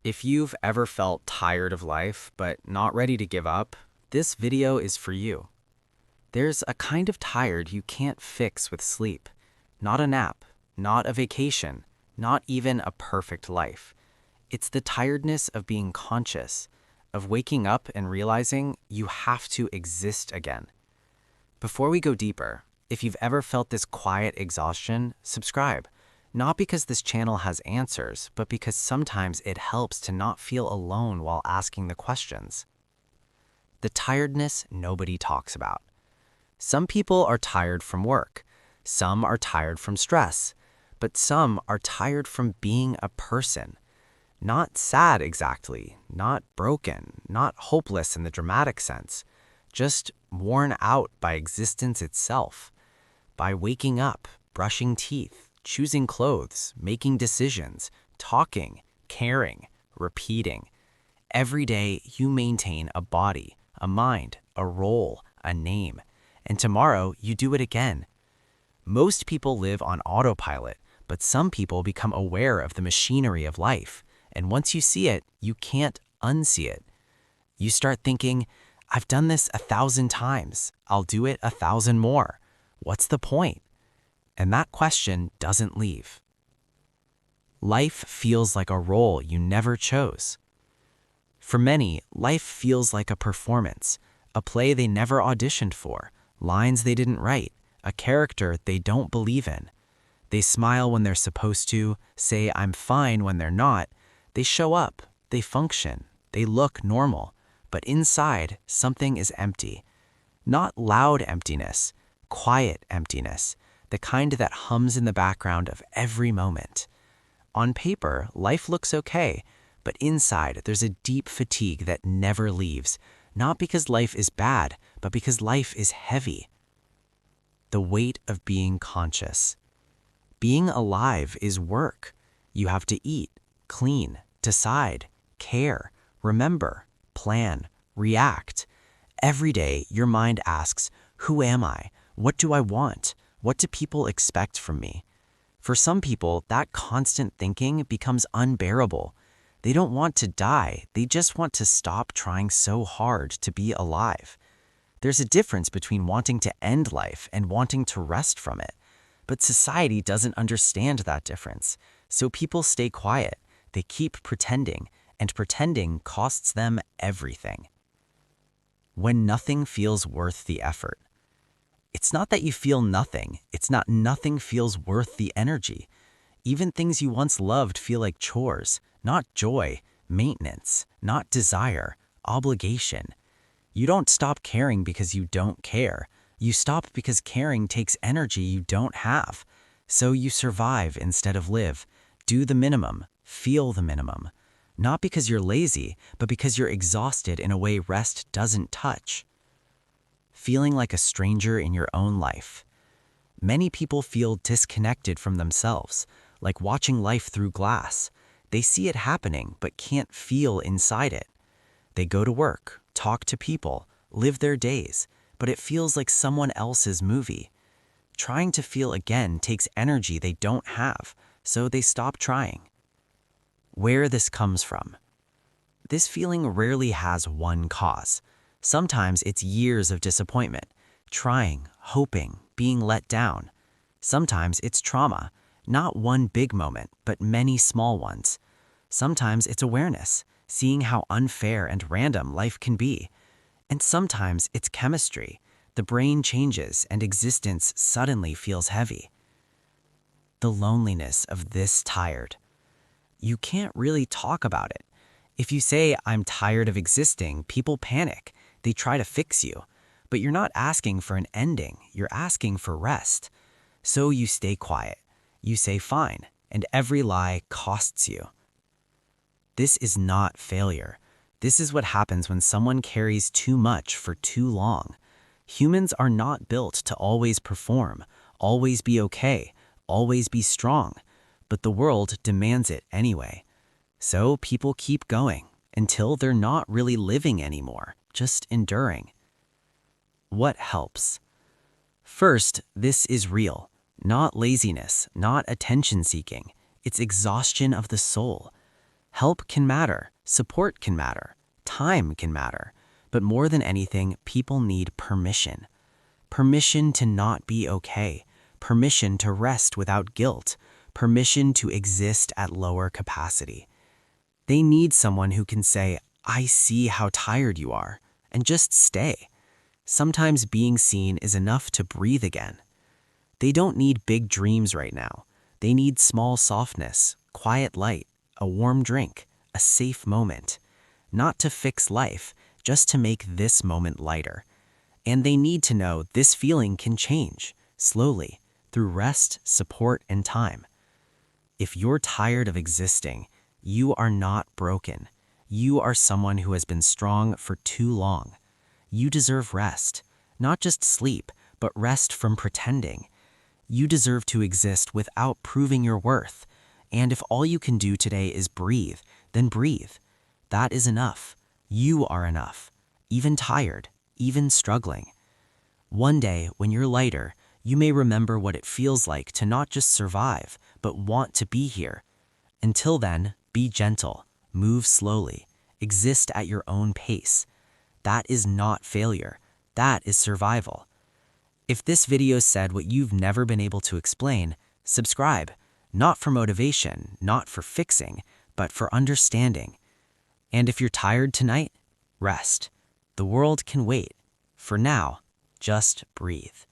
If you've ever felt tired of life but not ready to give up, this video is for you. There's a kind of tired you can't fix with sleep. Not a nap, not a vacation, not even a perfect life. It's the tiredness of being conscious, of waking up and realizing you have to exist again. Before we go deeper, if you've ever felt this quiet exhaustion, subscribe. Not because this channel has answers, but because sometimes it helps to not feel alone while asking the questions. The tiredness nobody talks about. Some people are tired from work. Some are tired from stress. But some are tired from being a person. Not sad exactly, not broken, not hopeless in the dramatic sense. Just worn out by existence itself. By waking up, brushing teeth, choosing clothes, making decisions, talking, caring, repeating. Every day you maintain a body, a mind, a role, a name, and tomorrow you do it again. Most people live on autopilot, but some people become aware of the machinery of life, and once you see it, you can't unsee it. You start thinking, I've done this 1,000 times, I'll do it 1,000 more. What's the point? And that question doesn't leave. Life feels like a role you never chose. For many, life feels like a performance, a play they never auditioned for, lines they didn't write, a character they don't believe in. They smile when they're supposed to, say I'm fine when they're not. They show up, they function, they look normal, but inside something is empty. Not loud emptiness, quiet emptiness. The kind that hums in the background of every moment. On paper, life looks okay, but inside there's a deep fatigue that never leaves, not because life is bad, but because life is heavy. The weight of being conscious. Being alive is work. You have to eat, clean, decide, care, remember, plan, react. Every day, your mind asks, who am I? What do I want? What do people expect from me? For some people, that constant thinking becomes unbearable. They don't want to die, they just want to stop trying so hard to be alive. There's a difference between wanting to end life and wanting to rest from it. But society doesn't understand that difference, so people stay quiet, they keep pretending, and pretending costs them everything. When nothing feels worth the effort. It's not that you feel nothing. It's not nothing feels worth the energy. Even things you once loved feel like chores, not joy, maintenance, not desire, obligation. You don't stop caring because you don't care. You stop because caring takes energy you don't have. So you survive instead of live. Do the minimum. Feel the minimum. Not because you're lazy, but because you're exhausted in a way rest doesn't touch. Feeling like a stranger in your own life. Many people feel disconnected from themselves, like watching life through glass. They see it happening, but can't feel inside it. They go to work, talk to people, live their days, but it feels like someone else's movie. Trying to feel again takes energy they don't have, so they stop trying. Where this comes from. This feeling rarely has one cause. Sometimes it's years of disappointment, trying, hoping, being let down. Sometimes it's trauma, not one big moment, but many small ones. Sometimes it's awareness, seeing how unfair and random life can be. And sometimes it's chemistry. The brain changes and existence suddenly feels heavy. The loneliness of this tired. You can't really talk about it. If you say, I'm tired of existing, people panic. They try to fix you, but you're not asking for an ending, you're asking for rest. So you stay quiet, you say fine, and every lie costs you. This is not failure. This is what happens when someone carries too much for too long. Humans are not built to always perform, always be okay, always be strong, but the world demands it anyway. So people keep going until they're not really living anymore. Just enduring. What helps? First, this is real, not laziness, not attention seeking. It's exhaustion of the soul. Help can matter, support can matter, time can matter, but more than anything, people need permission. Permission to not be okay, permission to rest without guilt, permission to exist at lower capacity. They need someone who can say, "I see how tired you are," and just stay. Sometimes being seen is enough to breathe again. They don't need big dreams right now. They need small softness, quiet light, a warm drink, a safe moment. Not to fix life, just to make this moment lighter. And they need to know this feeling can change, slowly, through rest, support, and time. If you're tired of existing, you are not broken. You are someone who has been strong for too long. You deserve rest, not just sleep, but rest from pretending. You deserve to exist without proving your worth. And if all you can do today is breathe, then breathe. That is enough. You are enough. Even tired, even struggling. One day, when you're lighter, you may remember what it feels like to not just survive, but want to be here. Until then, be gentle, move slowly, exist at your own pace. That is not failure. That is survival. If this video said what you've never been able to explain, subscribe. Not for motivation, not for fixing, but for understanding. And if you're tired tonight, rest. The world can wait. For now, just breathe.